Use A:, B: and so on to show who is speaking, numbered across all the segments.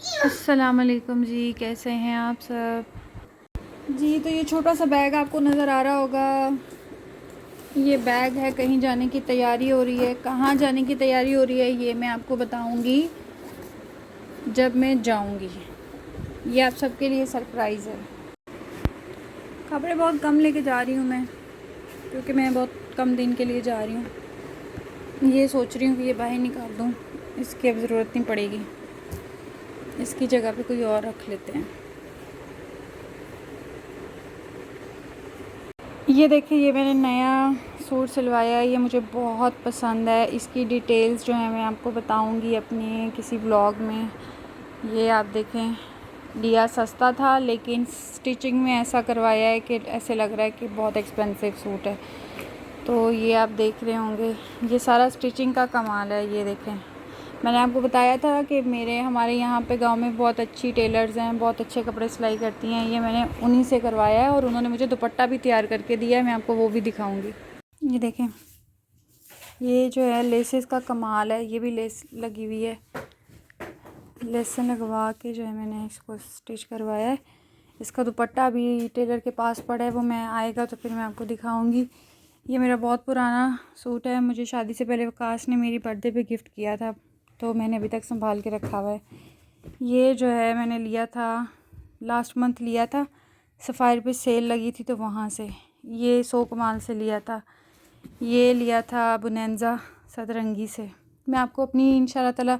A: अस्सलाम वालेकुम जी, कैसे हैं आप सब जी। तो ये छोटा सा बैग आपको नज़र आ रहा होगा, ये बैग है, कहीं जाने की तैयारी हो रही है। कहाँ जाने की तैयारी हो रही है ये मैं आपको बताऊंगी जब मैं जाऊंगी। ये आप सबके लिए सरप्राइज़ है। कपड़े बहुत कम लेके जा रही हूँ मैं, क्योंकि मैं बहुत कम दिन के लिए जा रही हूँ। ये सोच रही हूँ कि ये बाहर निकाल दूँ, इसकी अब ज़रूरत नहीं पड़ेगी, इसकी जगह पे कोई और रख लेते हैं। ये देखिए, ये मैंने नया सूट सिलवाया है, ये मुझे बहुत पसंद है। इसकी डिटेल्स जो है मैं आपको बताऊंगी अपने किसी व्लॉग में। ये आप देखें, लिया सस्ता था लेकिन स्टिचिंग में ऐसा करवाया है कि ऐसे लग रहा है कि बहुत एक्सपेंसिव सूट है। तो ये आप देख रहे होंगे, ये सारा स्टिचिंग का कमाल है। ये देखें, मैंने आपको बताया था कि हमारे यहाँ पे गांव में बहुत अच्छी टेलर्स हैं, बहुत अच्छे कपड़े सिलाई करती हैं। ये मैंने उन्हीं से करवाया है और उन्होंने मुझे दुपट्टा भी तैयार करके दिया है, मैं आपको वो भी दिखाऊंगी। ये देखें, ये जो है लेसेस का कमाल है, ये भी लेस लगी हुई है। लेस से लगवा के जो है मैंने इसको स्टिच करवाया है। इसका दुपट्टा भी टेलर के पास पड़ा है, वो मैं आएगा तो फिर मैं आपको दिखाऊंगी। ये मेरा बहुत पुराना सूट है, मुझे शादी से पहले वकास ने मेरी बर्थडे पे गिफ्ट किया था, तो मैंने अभी तक संभाल के रखा हुआ है। ये जो है मैंने लिया था, लास्ट मंथ लिया था, सफ़ायर पे सेल लगी थी तो वहाँ से। ये सो कमाल से लिया था। ये लिया था बुनेंजा सतरंगी से। मैं आपको अपनी इंशाल्लाह ताला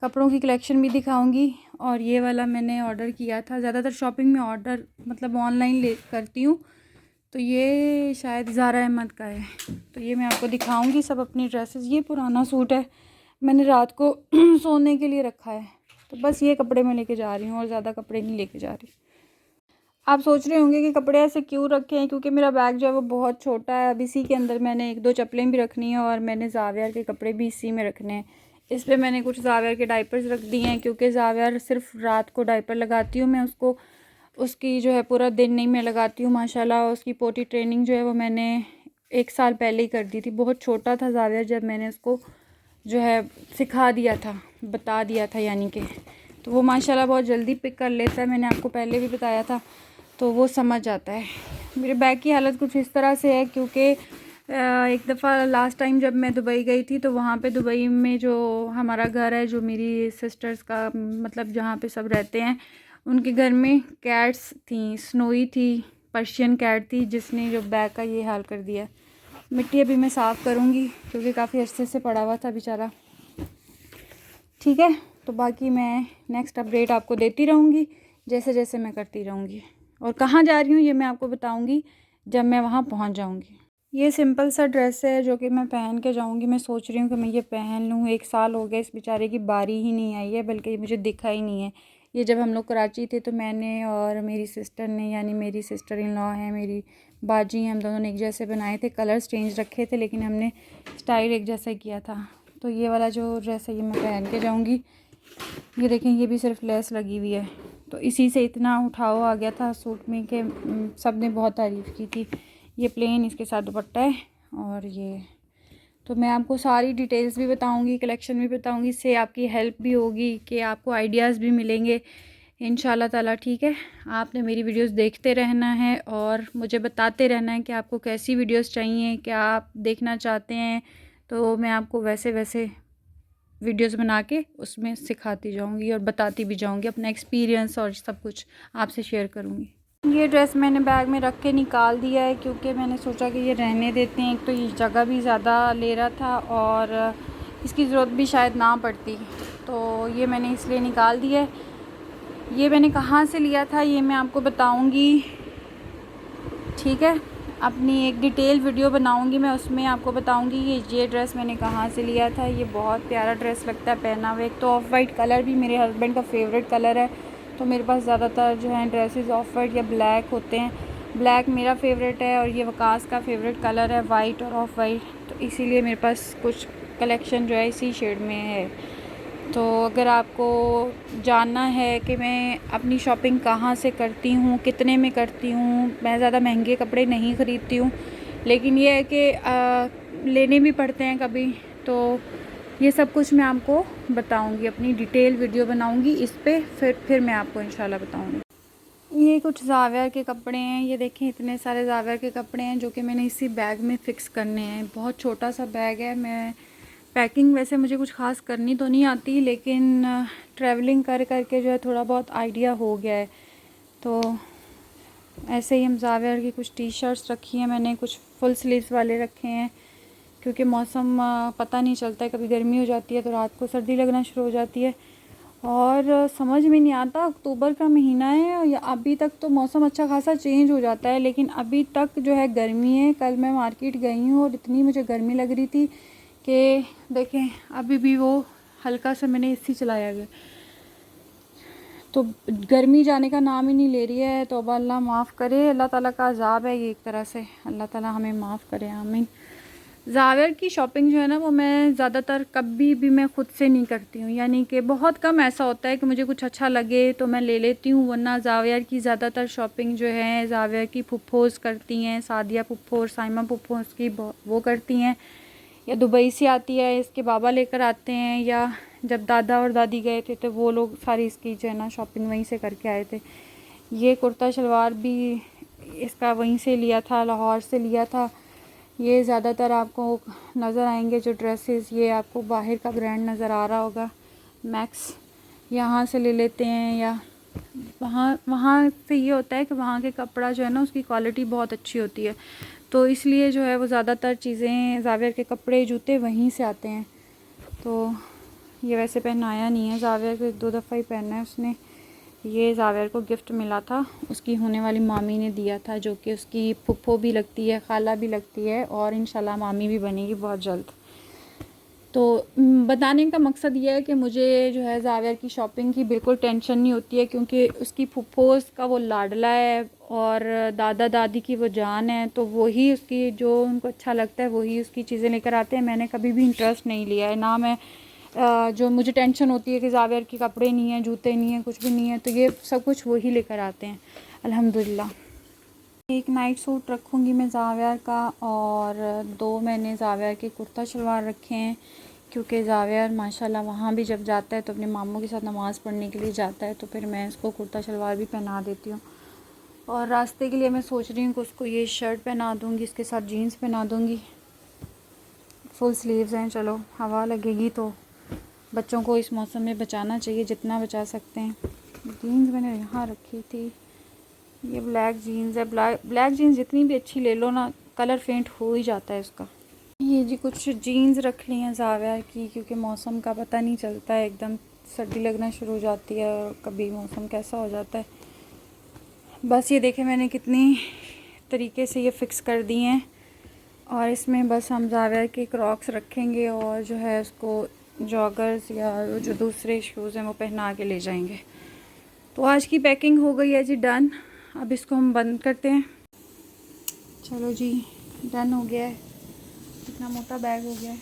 A: कपड़ों की कलेक्शन भी दिखाऊंगी। और ये वाला मैंने ऑर्डर किया था, ज़्यादातर शॉपिंग में ऑर्डर मतलब ऑनलाइन ले करती हूँ, तो ये शायद ज़ारा अहमद का है। तो ये मैं आपको दिखाऊंगी सब अपनी ड्रेसेस। ये पुराना सूट है, मैंने रात को सोने के लिए रखा है, तो बस ये कपड़े मैं लेके जा रही हूँ और ज़्यादा कपड़े नहीं लेके जा रही। आप सोच रहे होंगे कि कपड़े ऐसे क्यों रखे हैं, क्योंकि मेरा बैग जो है वो बहुत छोटा है। अब इसी के अंदर मैंने एक दो चप्पलें भी रखनी है और मैंने ज़ावियर के कपड़े भी इसी में रखने हैं। इस पर मैंने कुछ ज़ावियर के डाइपर्स रख दिए हैं, क्योंकि ज़ावियर सिर्फ रात को डाइपर लगाती हूँ मैं उसको, उसकी जो है पूरा दिन नहीं मैं लगाती हूँ। माशाल्लाह उसकी पोटी ट्रेनिंग जो है वो मैंने 1 साल पहले ही कर दी थी। बहुत छोटा था ज़ावियर जब मैंने उसको जो है सिखा दिया था, बता दिया था यानी कि, तो वो माशाल्लाह बहुत जल्दी पिक कर लेता है। मैंने आपको पहले भी बताया था, तो वो समझ आता है। मेरे बैग की हालत कुछ इस तरह से है, क्योंकि एक दफ़ा लास्ट टाइम जब मैं दुबई गई थी, तो वहाँ पे दुबई में जो हमारा घर है, जो मेरी सिस्टर्स का मतलब जहाँ पे सब रहते हैं, उनके घर में कैट्स थी, स्नोई थी, पर्शियन कैट थी, जिसने जो बैग का ये हाल कर दिया। मिट्टी अभी मैं साफ़ करूँगी, क्योंकि काफ़ी अरसे से पड़ा हुआ था बेचारा। ठीक है, तो बाकी मैं नेक्स्ट अपडेट आपको देती रहूँगी जैसे जैसे मैं करती रहूँगी। और कहाँ जा रही हूँ ये मैं आपको बताऊँगी जब मैं वहाँ पहुँच जाऊँगी। ये सिंपल सा ड्रेस है जो कि मैं पहन के जाऊँगी। मैं सोच रही हूँ कि मैं ये पहन लूँ। 1 साल हो गया इस बेचारे की बारी ही नहीं आई है, बल्कि ये मुझे दिखा ही नहीं है। ये जब हम लोग कराची थे तो मैंने और मेरी सिस्टर ने, यानी मेरी सिस्टर इन लॉ है, मेरी बाजी हैं, हम दोनों ने एक जैसे बनाए थे। कलर्स चेंज रखे थे लेकिन हमने स्टाइल एक जैसा ही किया था। तो ये वाला जो ड्रेस है ये मैं पहन के जाऊँगी। ये देखें, ये भी सिर्फ लेस लगी हुई है, तो इसी से इतना उठाव आ गया था सूट में कि सब ने बहुत तारीफ़ की थी। ये प्लेन इसके साथ दुपट्टा है। और ये तो मैं आपको सारी डिटेल्स भी बताऊंगी, कलेक्शन भी बताऊंगी, इससे आपकी हेल्प भी होगी कि आपको आइडियाज़ भी मिलेंगे इंशाल्लाह ताला। ठीक है, आपने मेरी वीडियोस देखते रहना है और मुझे बताते रहना है कि आपको कैसी वीडियोस चाहिए, क्या आप देखना चाहते हैं, तो मैं आपको वैसे वैसे वीडियोस बना के उसमें सिखाती जाऊंगी और बताती भी जाऊंगी। अपना एक्सपीरियंस और सब कुछ आपसे शेयर करूंगी। ये ड्रेस मैंने बैग में रख के निकाल दिया है, क्योंकि मैंने सोचा कि ये रहने देते हैं। एक तो ये जगह भी ज़्यादा ले रहा था और इसकी ज़रूरत भी शायद ना पड़ती, तो ये मैंने इसलिए निकाल दिया है। ये मैंने कहाँ से लिया था ये मैं आपको बताऊँगी। ठीक है, अपनी एक डिटेल वीडियो बनाऊंगी मैं, उसमें आपको बताऊंगी कि ये ड्रेस मैंने कहाँ से लिया था। ये बहुत प्यारा ड्रेस लगता है पहना हुआ। एक तो ऑफ वाइट कलर भी मेरे हस्बैंड का फेवरेट कलर है, तो मेरे पास ज़्यादातर जो है ड्रेसेस ऑफ वाइट या ब्लैक होते हैं। ब्लैक मेरा फेवरेट है और ये वकास का फेवरेट कलर है, वाइट और ऑफ वाइट, तो इसीलिए मेरे पास कुछ कलेक्शन जो है इसी शेड में है। तो अगर आपको जानना है कि मैं अपनी शॉपिंग कहाँ से करती हूँ, कितने में करती हूँ, मैं ज़्यादा महंगे कपड़े नहीं ख़रीदती हूँ, लेकिन ये है कि लेने भी पड़ते हैं कभी, तो ये सब कुछ मैं आपको बताऊंगी, अपनी डिटेल वीडियो बनाऊंगी इस पे, फिर मैं आपको इंशाल्लाह बताऊंगी। ये कुछ ज़ावियर के कपड़े हैं, ये देखें इतने सारे ज़ावियर के कपड़े हैं जो कि मैंने इसी बैग में फ़िक्स करने हैं। बहुत छोटा सा बैग है। मैं पैकिंग वैसे मुझे कुछ ख़ास करनी तो नहीं आती, लेकिन ट्रैवलिंग कर के जो है थोड़ा बहुत आइडिया हो गया है। तो ऐसे ही हम ज़ावियर की कुछ टी शर्ट्स रखी हैं मैंने, कुछ फुल स्लीव्स वाले रखे हैं, क्योंकि मौसम पता नहीं चलता है, कभी गर्मी हो जाती है तो रात को सर्दी लगना शुरू हो जाती है, और समझ में नहीं आता। अक्टूबर का महीना है या अभी तक तो मौसम अच्छा खासा चेंज हो जाता है, लेकिन अभी तक जो है गर्मी है। कल मैं मार्केट गई हूँ और इतनी मुझे गर्मी लग रही थी कि देखें अभी भी वो हल्का सा मैंने एसी चलाया गया, तो गर्मी जाने का नाम ही नहीं ले रही है। तो अल्लाह माफ़ करे, अल्लाह ताला का अज़ाब है ये एक तरह से, अल्लाह ताला हमें माफ़ करे, आमीन। ज़ावियर की शॉपिंग जो है ना वो मैं ज़्यादातर कभी भी मैं ख़ुद से नहीं करती हूँ, यानी कि बहुत कम ऐसा होता है कि मुझे कुछ अच्छा लगे तो मैं ले लेती हूँ, वरना ज़ावियर की ज़्यादातर शॉपिंग जो है ज़ावियर की फुफ्फोज़ करती हैं, सादिया फुफ्फो और साइमा फुफ्फो उसकी वो करती हैं, या दुबई से आती है, इसके बाबा लेकर आते हैं, या जब दादा और दादी गए थे तो वो लोग सारी इसकी जो है ना शॉपिंग वहीं से करके आए थे। ये कुर्ता शलवार भी इसका वहीं से लिया था, लाहौर से लिया था। ये ज़्यादातर आपको नज़र आएंगे जो ड्रेसेस, ये आपको बाहर का ब्रांड नज़र आ रहा होगा, मैक्स, यहाँ से ले लेते हैं, या वहाँ से ये होता है कि वहाँ के कपड़ा जो है ना उसकी क्वालिटी बहुत अच्छी होती है, तो इसलिए जो है वो ज़्यादातर चीज़ें ज़ावियर के कपड़े जूते वहीं से आते हैं। तो ये वैसे पहनाया नहीं है ज़ावियर को, 1-2 दफ़ा ही पहना है उसने। ये ज़ावियर को गिफ्ट मिला था, उसकी होने वाली मामी ने दिया था, जो कि उसकी फुफ्फो भी लगती है, खाला भी लगती है, और इंशाल्लाह मामी भी बनेगी बहुत जल्द। तो बताने का मकसद ये है कि मुझे जो है ज़ावियर की शॉपिंग की बिल्कुल टेंशन नहीं होती है, क्योंकि उसकी फुफ्फोज़ का वो लाडला है और दादा दादी की वो जान है, तो वही उसकी जो उनको अच्छा लगता है वही उसकी चीज़ें लेकर आते हैं। मैंने कभी भी इंटरेस्ट नहीं लिया है, ना मैं जो मुझे टेंशन होती है कि ज़ावियर के कपड़े नहीं हैं, जूते नहीं हैं, कुछ भी नहीं है, तो ये सब कुछ वही लेकर आते हैं अल्हम्दुलिल्लाह। एक नाइट सूट रखूँगी मैं ज़ावियर का, और 2 मैंने ज़ावियर के कुर्ता शलवार रखे हैं, क्योंकि ज़ावियर माशाल्लाह वहाँ भी जब जाता है तो अपने मामू के साथ नमाज़ पढ़ने के लिए जाता है, तो फिर मैं इसको कुर्ता शलवार भी पहना देती हूँ। और रास्ते के लिए मैं सोच रही हूँ कि उसको ये शर्ट पहना दूँगी, इसके साथ जीन्स पहना दूँगी, फुल स्लीव्स हैं, चलो हवा लगेगी तो बच्चों को इस मौसम में बचाना चाहिए जितना बचा सकते हैं। जीन्स मैंने यहाँ रखी थी, ये ब्लैक जीन्स है। ब्लैक जीन्स जितनी भी अच्छी ले लो ना, कलर फेंट हो ही जाता है इसका। ये जी कुछ जीन्स रख ली हैं ज़ावियर की, क्योंकि मौसम का पता नहीं चलता है, एकदम सर्दी लगना शुरू हो जाती है और कभी मौसम कैसा हो जाता है। बस ये देखें मैंने कितनी तरीके से ये फ़िक्स कर दी हैं, और इसमें बस हम ज़ावियर के क्रॉक्स रखेंगे और जो है उसको जॉगर्स या जो दूसरे शूज़ हैं वो पहना के ले जाएंगे। तो आज की पैकिंग हो गई है जी डन। अब इसको हम बंद करते हैं। चलो जी डन हो गया है, इतना मोटा बैग हो गया है।